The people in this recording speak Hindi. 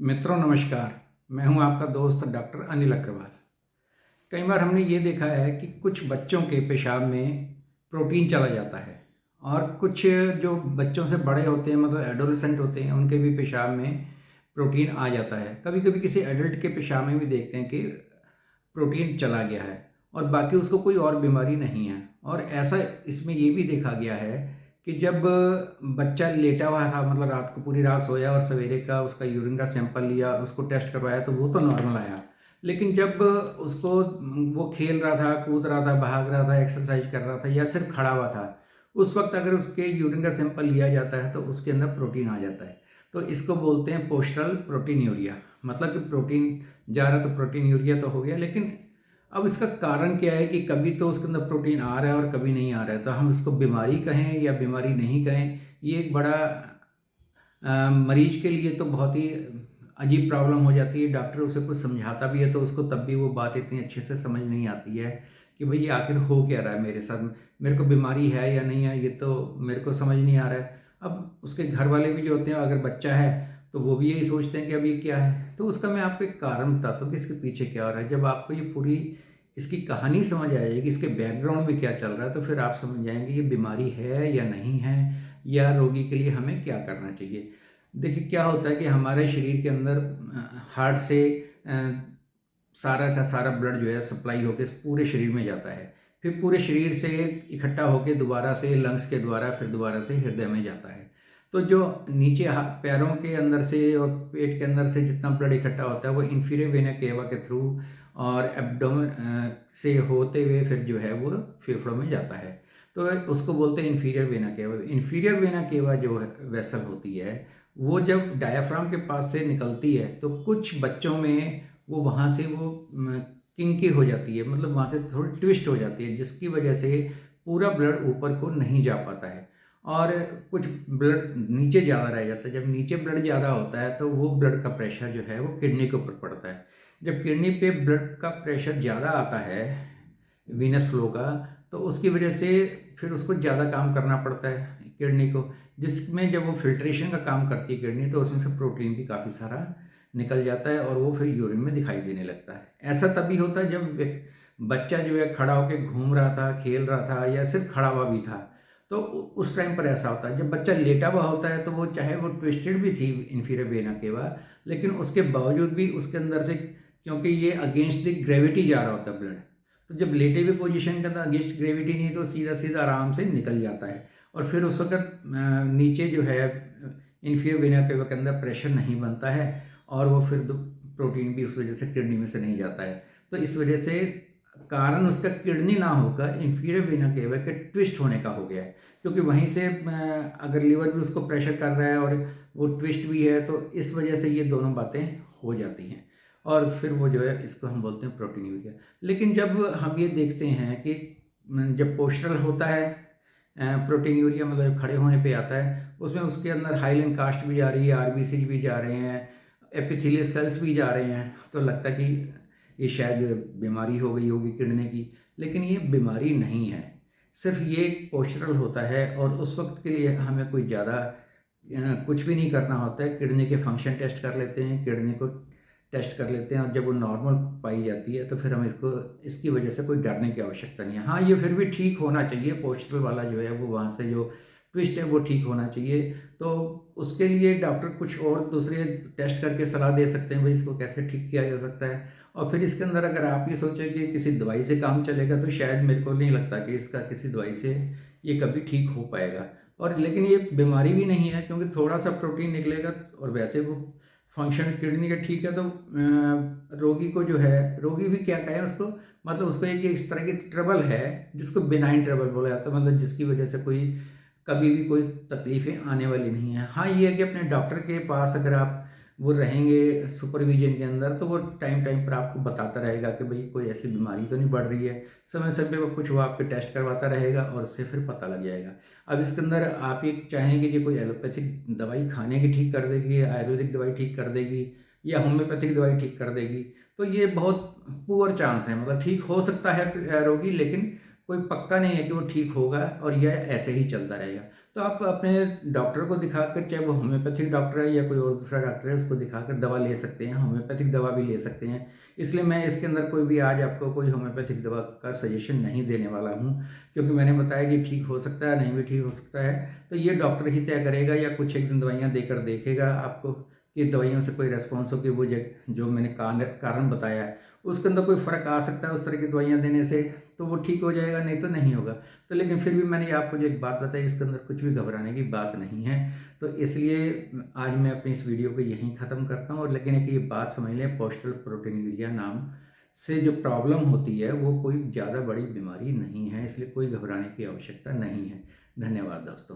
मित्रों नमस्कार। मैं हूं आपका दोस्त डॉक्टर अनिल अग्रवाल। कई बार हमने ये देखा है कि कुछ बच्चों के पेशाब में प्रोटीन चला जाता है और कुछ जो बच्चों से बड़े होते हैं मतलब एडोलेसेंट होते हैं उनके भी पेशाब में प्रोटीन आ जाता है। कभी कभी किसी एडल्ट के पेशाब में भी देखते हैं कि प्रोटीन चला गया है और बाकी उसको कोई और बीमारी नहीं है। और ऐसा इसमें ये भी देखा गया है कि जब बच्चा लेटा हुआ था मतलब रात को पूरी रात सोया और सवेरे का उसका यूरिन का सैंपल लिया, उसको टेस्ट करवाया तो वो तो नॉर्मल आया। लेकिन जब उसको वो खेल रहा था, कूद रहा था, भाग रहा था, एक्सरसाइज कर रहा था या सिर्फ खड़ा हुआ था, उस वक्त अगर उसके यूरिन का सैंपल लिया जाता है तो उसके अंदर प्रोटीन आ जाता है। तो इसको बोलते हैं पोस्टरल प्रोटीन यूरिया। मतलब कि प्रोटीन जा रहा तो प्रोटीन यूरिया तो हो गया, लेकिन अब इसका कारण क्या है कि कभी तो उसके अंदर प्रोटीन आ रहा है और कभी नहीं आ रहा है। तो हम इसको बीमारी कहें या बीमारी नहीं कहें, ये एक बड़ा मरीज के लिए तो बहुत ही अजीब प्रॉब्लम हो जाती है। डॉक्टर उसे कुछ समझाता भी है तो उसको तब भी वो बात इतनी अच्छे से समझ नहीं आती है कि भाई ये आखिर हो क्या रहा है मेरे साथ, मेरे को बीमारी है या नहीं है, ये तो मेरे को समझ नहीं आ रहा है। अब उसके घर वाले भी जो होते हैं, अगर बच्चा है तो वो भी यही सोचते हैं कि अब ये क्या है। तो उसका मैं आपको एक कारण बताता हूँ कि इसके पीछे क्या हो रहा है। जब आपको ये पूरी इसकी कहानी समझ आ जाएगी, इसके बैकग्राउंड में क्या चल रहा है, तो फिर आप समझ जाएंगे ये बीमारी है या नहीं है, या रोगी के लिए हमें क्या करना चाहिए। देखिए क्या होता है कि हमारे शरीर के अंदर हार्ट से सारा का सारा ब्लड जो है सप्लाई होकर पूरे शरीर में जाता है। फिर पूरे शरीर से इकट्ठा होकर दोबारा से लंग्स के द्वारा फिर दोबारा से हृदय में जाता है। तो जो नीचे पैरों के अंदर से और पेट के अंदर से जितना ब्लड इकट्ठा होता है वो इन्फीरियर वेना केवा के थ्रू और एब्डोमेन से होते हुए फिर जो है वो फेफड़ों में जाता है। तो उसको बोलते हैं inferior vena cava. Inferior vena cava जो वेसल होती है वो जब डायाफ्राम के पास से निकलती है तो कुछ बच्चों में वो वहाँ से वो किंकी हो जाती है, मतलब वहाँ से थोड़ी ट्विस्ट हो जाती है, जिसकी वजह से पूरा ब्लड ऊपर को नहीं जा पाता है और कुछ ब्लड नीचे ज़्यादा रह जाता है। जब नीचे ब्लड ज़्यादा होता है तो वो ब्लड का प्रेशर जो है वो किडनी के ऊपर पड़ता है। जब किडनी पे ब्लड का प्रेशर ज़्यादा आता है वीनस फ्लो का, तो उसकी वजह से फिर उसको ज़्यादा काम करना पड़ता है किडनी को, जिसमें जब वो फिल्ट्रेशन का काम करती है किडनी तो उसमें से प्रोटीन भी काफ़ी सारा निकल जाता है और वो फिर यूरिन में दिखाई देने लगता है। ऐसा तभी होता है जब बच्चा जो है खड़ा होकर घूम रहा था, खेल रहा था या सिर्फ खड़ा हुआ भी था, तो उस टाइम पर ऐसा होता है। जब बच्चा लेटा हुआ होता है तो वो चाहे वो ट्विस्टेड भी थी इन्फीरियर वेना केवा, लेकिन उसके बावजूद भी उसके अंदर से, क्योंकि ये अगेंस्ट द ग्रेविटी जा रहा होता है ब्लड, तो जब लेटे हुए पोजीशन के अंदर अगेंस्ट ग्रेविटी नहीं तो सीधा सीधा आराम से निकल जाता है और फिर उस वक्त नीचे जो है इन्फीरियर वेना केवा के अंदर प्रेशर नहीं बनता है और वो फिर प्रोटीन भी उस वजह से किडनी में से नहीं जाता है। तो इस वजह से कारण उसका किडनी ना होकर इन्फीरियर वेना केवा के ट्विस्ट होने का हो गया है, क्योंकि वहीं से अगर लीवर भी उसको प्रेशर कर रहा है और वो ट्विस्ट भी है, तो इस वजह से ये दोनों बातें हो जाती हैं और फिर वो जो है इसको हम बोलते हैं प्रोटीन यूरिया। लेकिन जब हम ये देखते हैं कि जब पोस्टरल होता है प्रोटीन यूरिया, मतलब खड़े होने पे आता है, उसमें उसके अंदर हाइलिन कास्ट भी जा रही है, आरबीसी भी जा रहे हैं, एपिथेलियल सेल्स भी जा रहे हैं, तो लगता है कि ये शायद बीमारी हो गई होगी किडनी की। लेकिन ये बीमारी नहीं है, सिर्फ ये पोस्चरल होता है और उस वक्त के लिए हमें कोई ज़्यादा कुछ भी नहीं करना होता है। किडनी के फंक्शन टेस्ट कर लेते हैं, किडनी को टेस्ट कर लेते हैं और जब वो नॉर्मल पाई जाती है तो फिर हम इसको इसकी वजह से कोई डरने की आवश्यकता नहीं है। हाँ, ये फिर भी ठीक होना चाहिए, पोस्चरल वाला जो है वो वहाँ से जो ट्विस्ट है वो ठीक होना चाहिए। तो उसके लिए डॉक्टर कुछ और दूसरे टेस्ट करके सलाह दे सकते हैं भाई इसको कैसे ठीक किया जा सकता है। और फिर इसके अंदर अगर आप ये सोचें कि किसी दवाई से काम चलेगा, तो शायद मेरे को नहीं लगता कि इसका किसी दवाई से ये कभी ठीक हो पाएगा। और लेकिन ये बीमारी भी नहीं है, क्योंकि थोड़ा सा प्रोटीन निकलेगा और वैसे वो फंक्शन किडनी का ठीक है। तो रोगी को जो है, रोगी भी क्या कहें उसको, मतलब उसको एक इस तरह की ट्रबल है जिसको बिनाइन ट्रबल बोला जाता है, मतलब जिसकी वजह से कोई कभी भी कोई तकलीफ़ें आने वाली नहीं है। हाँ, ये है कि अपने डॉक्टर के पास अगर आप वो रहेंगे सुपरविजन के अंदर, तो वो टाइम टाइम पर आपको बताता रहेगा कि भाई कोई ऐसी बीमारी तो नहीं बढ़ रही है। समय समय पर कुछ वो आपके टेस्ट करवाता रहेगा और उससे फिर पता लग जाएगा। अब इसके अंदर आप ये चाहेंगे कि कोई एलोपैथिक दवाई खाने की ठीक कर देगी, आयुर्वेदिक दवाई ठीक कर देगी या होम्योपैथिक दवाई ठीक कर देगी, तो ये बहुत पुअर चांस है। मतलब ठीक हो सकता है रोगी, लेकिन कोई पक्का नहीं है कि वो ठीक होगा और यह ऐसे ही चलता रहेगा। तो आप अपने डॉक्टर को दिखाकर, चाहे वो होम्योपैथिक डॉक्टर है या कोई और दूसरा डॉक्टर है, उसको दिखाकर दवा ले सकते हैं, होम्योपैथिक दवा भी ले सकते हैं। इसलिए मैं इसके अंदर कोई भी आज आपको कोई होम्योपैथिक दवा का सजेशन नहीं देने वाला हूँ, क्योंकि मैंने बताया कि ठीक हो सकता है, नहीं भी ठीक हो सकता है, तो ये डॉक्टर ही तय करेगा या कुछ एक दिन दवाइयाँ देकर देखेगा आपको कि दवाइयों से कोई रेस्पॉन्स हो कि वो जो मैंने कारण बताया है उसके अंदर कोई फ़र्क आ सकता है उस तरह की दवाइयाँ देने से, तो वो ठीक हो जाएगा, नहीं तो नहीं होगा। तो लेकिन फिर भी मैंने आपको जो एक बात बताई, इसके अंदर कुछ भी घबराने की बात नहीं है। तो इसलिए आज मैं अपनी इस वीडियो को यहीं ख़त्म करता हूँ, और लेकिन एक ये बात समझ लें, पोस्टल प्रोटीनूरिया नाम से जो प्रॉब्लम होती है वो कोई ज़्यादा बड़ी बीमारी नहीं है, इसलिए कोई घबराने की आवश्यकता नहीं है। धन्यवाद दोस्तों।